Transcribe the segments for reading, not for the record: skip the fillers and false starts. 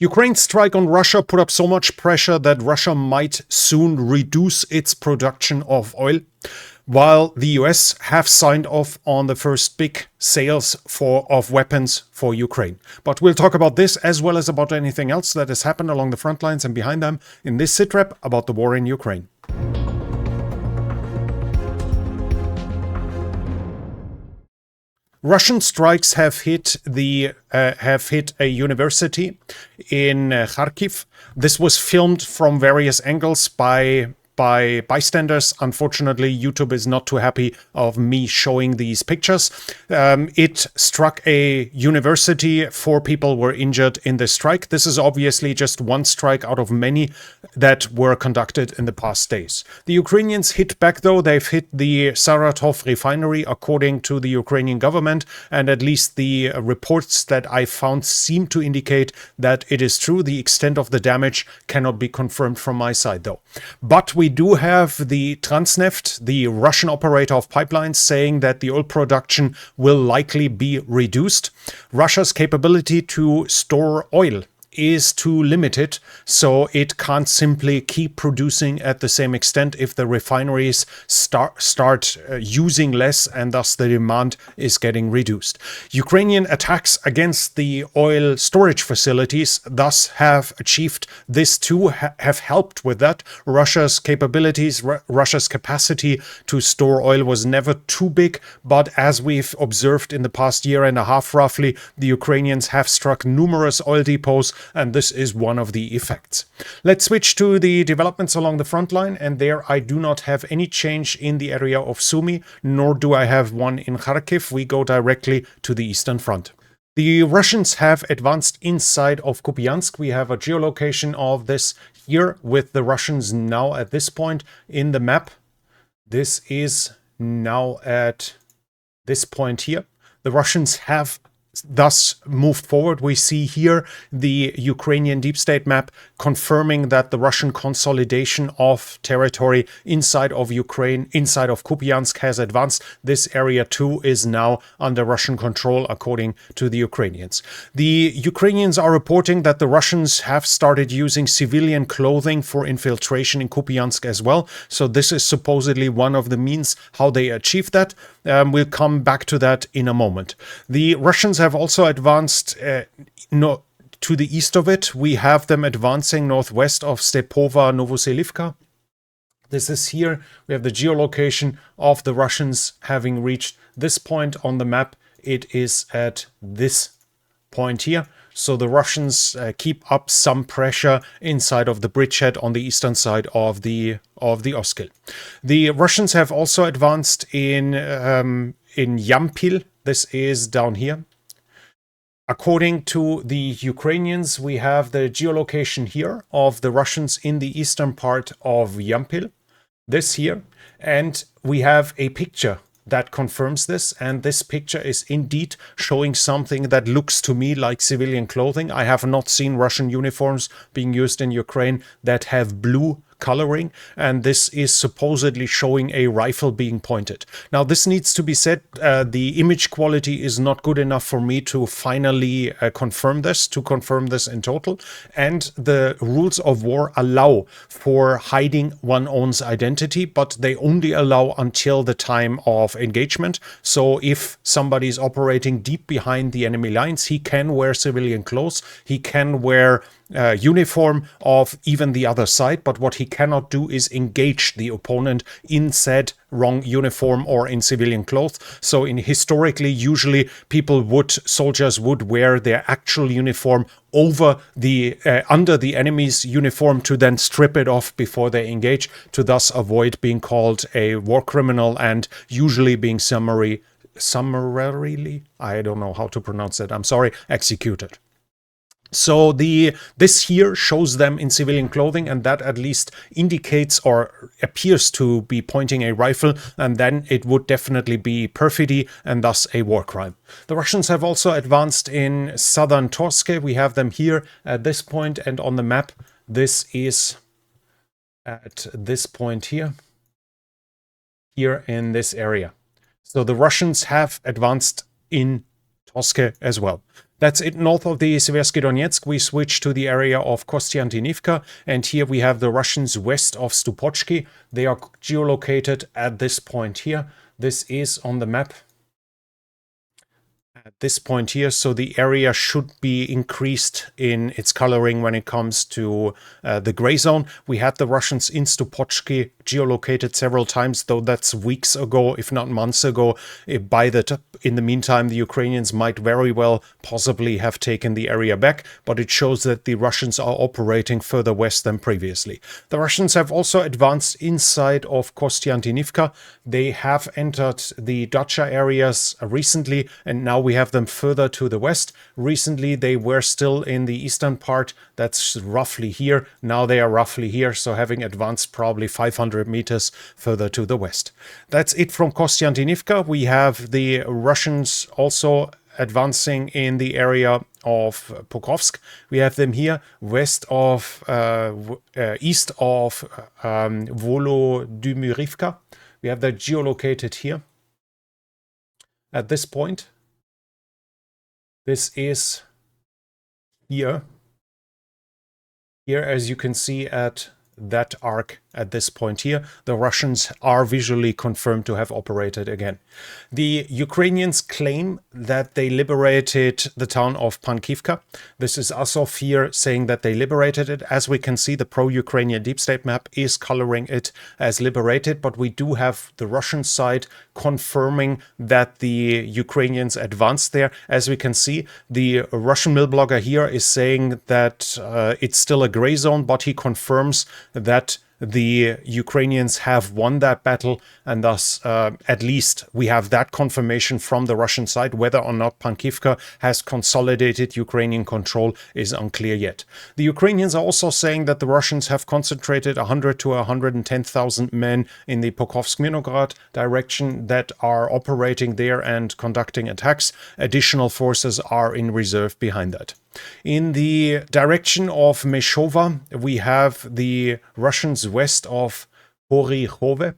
Ukraine's strike on Russia put up so much pressure that Russia might soon reduce its production of oil, while the US have signed off on the first big sales of weapons for Ukraine. But we'll talk about this as well as about anything else that has happened along the front lines and behind them in this SITREP about the war in Ukraine. Russian strikes have hit a university in Kharkiv. This was filmed from various angles by bystanders. Unfortunately, YouTube is not too happy of me showing these pictures. It struck a university. 4 people were injured in the strike. This is obviously just one strike out of many that were conducted in the past days. The Ukrainians hit back, though. They've hit the Saratov refinery, according to the Ukrainian government, and at least the reports that I found seem to indicate that it is true. The extent of the damage cannot be confirmed from my side, though. But we do have the Transneft, the Russian operator of pipelines, saying that the oil production will likely be reduced. Russia's capability to store oil is too limited, so it can't simply keep producing at the same extent if the refineries start using less, and thus the demand is getting reduced. Ukrainian attacks against the oil storage facilities thus have achieved this too, have helped with that. Russia's capabilities, Russia's capacity to store oil was never too big, but as we've observed in the past year and a half roughly, the Ukrainians have struck numerous oil depots, and this is one of the effects. Let's switch to the developments along the front line, and there I do not have any change in the area of Sumy, nor do I have one in Kharkiv. We go directly to the Eastern Front. The Russians have advanced inside of Kupiansk. We have a geolocation of this here with the Russians now at this point in the map. This is now at this point here. The Russians have thus moved forward. We see here the Ukrainian deep state map confirming that the Russian consolidation of territory inside of Ukraine, inside of Kupiansk, has advanced. This area too is now under Russian control, according to the Ukrainians. The Ukrainians are reporting that the Russians have started using civilian clothing for infiltration in Kupiansk as well. So this is supposedly one of the means how they achieve that. We'll come back to that in a moment. The Russians have also advanced to the east of it. We have them advancing northwest of Stepova Novoselivka. This is here. We have the geolocation of the Russians having reached this point on the map. It is at this point here. So the Russians keep up some pressure inside of the bridgehead on the eastern side of the Oskil. The Russians have also advanced in Yampil. This is down here. According to the Ukrainians, we have the geolocation here of the Russians in the eastern part of Yampil. This here. And we have a picture that confirms this, and this picture is indeed showing something that looks to me like civilian clothing. I have not seen Russian uniforms being used in Ukraine that have blue coloring, and this is supposedly showing a rifle being pointed. Now, this needs to be said, the image quality is not good enough for me to finally confirm this in total, and the rules of war allow for hiding one's own identity, but they only allow until the time of engagement. So if somebody is operating deep behind the enemy lines, he can wear civilian clothes, he can wear uniform of even the other side, but what he cannot do is engage the opponent in said wrong uniform or in civilian clothes. So historically, usually soldiers would wear their actual uniform over the under the enemy's uniform to then strip it off before they engage, to thus avoid being called a war criminal and usually being summarily, I don't know how to pronounce that, I'm sorry, executed. So this here shows them in civilian clothing, and that at least indicates or appears to be pointing a rifle, and then it would definitely be perfidy and thus a war crime. The Russians have also advanced in southern Torske. We have them here at this point, and on the map this is at this point here in this area. So the Russians have advanced in Torske as well. That's it north of the Seversky Donetsk. We switch to the area of Kostiantynivka, and here we have the Russians west of Stupochki. They are geolocated at this point here. This is on the map at this point here, so the area should be increased in its coloring when it comes to the gray zone. We had the Russians in Stupochki geolocated several times, though that's weeks ago, if not months ago. In the meantime, the Ukrainians might very well possibly have taken the area back, but it shows that the Russians are operating further west than previously. The Russians have also advanced inside of Kostiantynivka. They have entered the Dacha areas recently, and now we have them further to the west. Recently, they were still in the eastern part. That's roughly here. Now they are roughly here, so having advanced probably 500 meters further to the west. That's it from Kostiantynivka. We have the Russians also advancing in the area of Pokrovsk. We have them here east of Volodymyrivka. We have that geolocated here. At this point, this is here. Here, as you can see at that arc at this point here, the Russians are visually confirmed to have operated again. The Ukrainians claim that they liberated the town of Pankivka. This is Azov here saying that they liberated it. As we can see, the pro-Ukrainian deep state map is coloring it as liberated, but we do have the Russian side confirming that the Ukrainians advanced there. As we can see, the Russian mill blogger here is saying that it's still a gray zone, but he confirms that the Ukrainians have won that battle, and thus at least we have that confirmation from the Russian side. Whether or not Pankivka has consolidated Ukrainian control is unclear yet. The Ukrainians are also saying that the Russians have concentrated 100 to 110,000 men in the Pokrovsk-Mirnograd direction that are operating there and conducting attacks. Additional forces are in reserve behind that. In the direction of Meshova, we have the Russians west of Horyhove.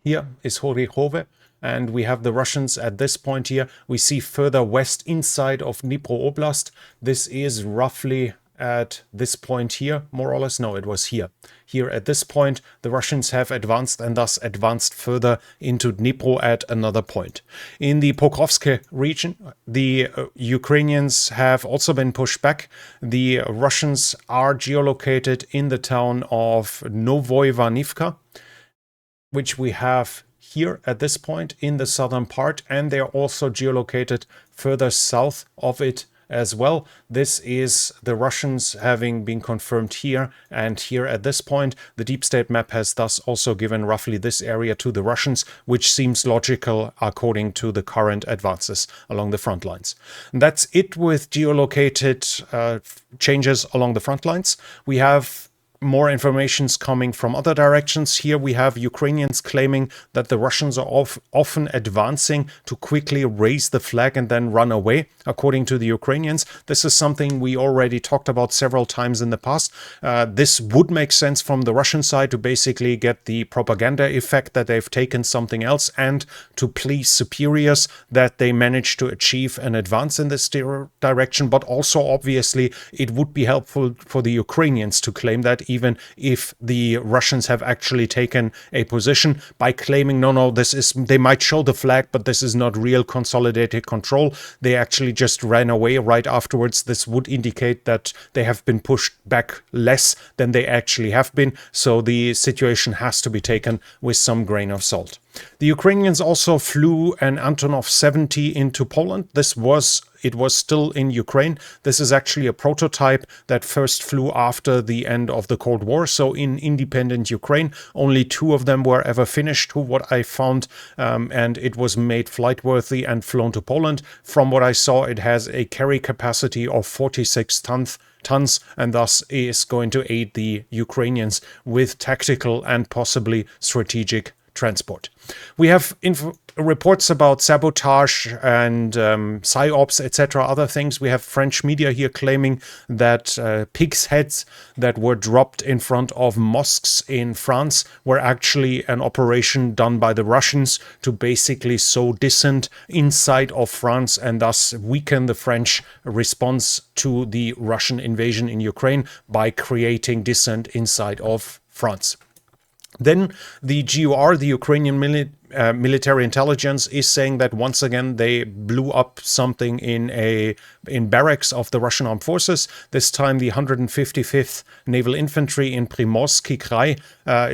Here is Horyhove, and we have the Russians at this point here. We see further west inside of Dnipro Oblast. This is roughly at this point here, more or less. No, it was here. Here at this point, the Russians have advanced and thus advanced further into Dnipro at another point. In the Pokrovsk region, the Ukrainians have also been pushed back. The Russians are geolocated in the town of Novoivanivka, which we have here at this point in the southern part, and they are also geolocated further south of it as well. This is the Russians having been confirmed here and here at this point. The deep state map has thus also given roughly this area to the Russians, which seems logical according to the current advances along the front lines. And that's it with geolocated changes along the front lines. We have more information's coming from other directions. Here we have Ukrainians claiming that the Russians are often advancing to quickly raise the flag and then run away. According to the Ukrainians, this is something we already talked about several times in the past. This would make sense from the Russian side to basically get the propaganda effect that they've taken something else and to please superiors that they managed to achieve an advance in this direction. But also, obviously, it would be helpful for the Ukrainians to claim that, even if the Russians have actually taken a position by claiming, no, this is, they might show the flag, but this is not real consolidated control. They actually just ran away right afterwards. This would indicate that they have been pushed back less than they actually have been. So the situation has to be taken with some grain of salt. The Ukrainians also flew an Antonov 70 into Poland. It was still in Ukraine. This is actually a prototype that first flew after the end of the Cold War. So in independent Ukraine, only 2 of them were ever finished, what I found, and it was made flight worthy and flown to Poland. From what I saw, it has a carry capacity of 46 tons, and thus is going to aid the Ukrainians with tactical and possibly strategic transport. We have reports about sabotage and psyops, etc., other things. We have French media here claiming that pigs' heads that were dropped in front of mosques in France were actually an operation done by the Russians to basically sow dissent inside of France and thus weaken the French response to the Russian invasion in Ukraine by creating dissent inside of France. Then the GUR, the Ukrainian military intelligence, is saying that once again they blew up something in barracks of the Russian armed forces. This time the 155th Naval Infantry in Primorski Krai.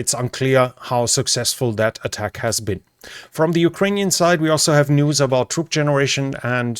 It's unclear how successful that attack has been. From the Ukrainian side, we also have news about troop generation and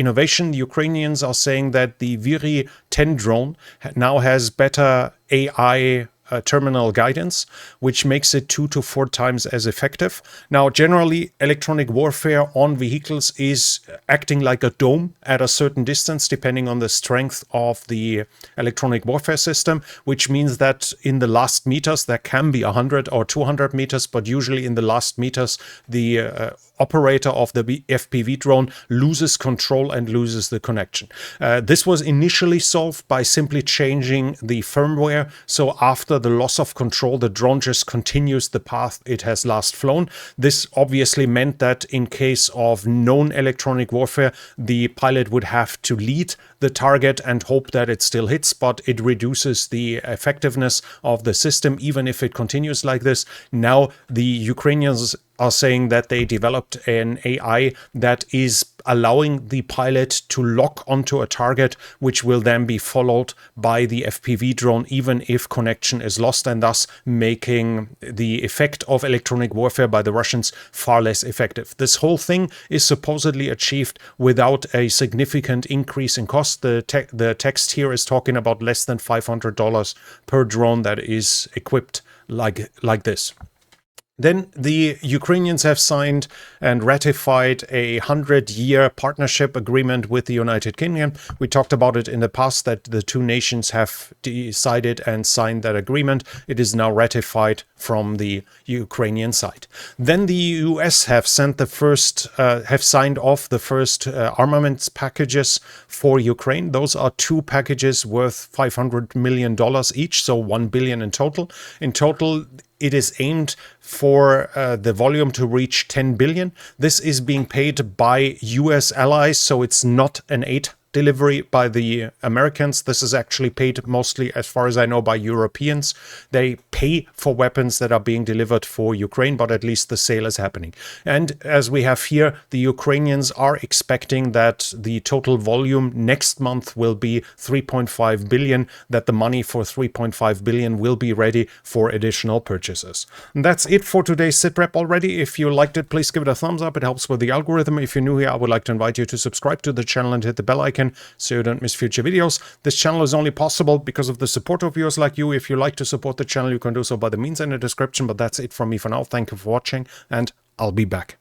innovation. The Ukrainians are saying that the Viri 10 drone now has better AI terminal guidance, which makes it 2 to 4 times as effective. Now, generally, electronic warfare on vehicles is acting like a dome at a certain distance, depending on the strength of the electronic warfare system, which means that in the last meters, there can be 100 or 200 meters, but usually in the last meters, the operator of the FPV drone loses control and loses the connection. This was initially solved by simply changing the firmware. So after the loss of control, the drone just continues the path it has last flown. This obviously meant that in case of known electronic warfare, the pilot would have to lead the target and hope that it still hits, but it reduces the effectiveness of the system, even if it continues like this. Now, the Ukrainians are saying that they developed an AI that is allowing the pilot to lock onto a target, which will then be followed by the FPV drone, even if connection is lost, and thus making the effect of electronic warfare by the Russians far less effective. This whole thing is supposedly achieved without a significant increase in cost. The text here is talking about less than $500 per drone that is equipped like this. Then the Ukrainians have signed and ratified a 100-year partnership agreement with the United Kingdom. We talked about it in the past that the two nations have decided and signed that agreement. It is now ratified from the Ukrainian side. Then the US have signed off the first armaments packages for Ukraine. Those are 2 packages worth $500 million each, so $1 billion in total. In total, it is aimed for the volume to reach 10 billion. This is being paid by US allies, so it's not an aid delivery by the Americans. This is actually paid mostly, as far as I know, by Europeans. They pay for weapons that are being delivered for Ukraine, but at least the sale is happening. And as we have here, the Ukrainians are expecting that the total volume next month will be 3.5 billion, that the money for 3.5 billion will be ready for additional purchases. And that's it for today's SITREP already. If you liked it, please give it a thumbs up. It helps with the algorithm. If you're new here, I would like to invite you to subscribe to the channel and hit the bell icon so you don't miss future videos. This channel is only possible because of the support of viewers like you. If you like to support the channel, you can do so by the means in the description. But that's it from me for now. Thank you for watching, and I'll be back.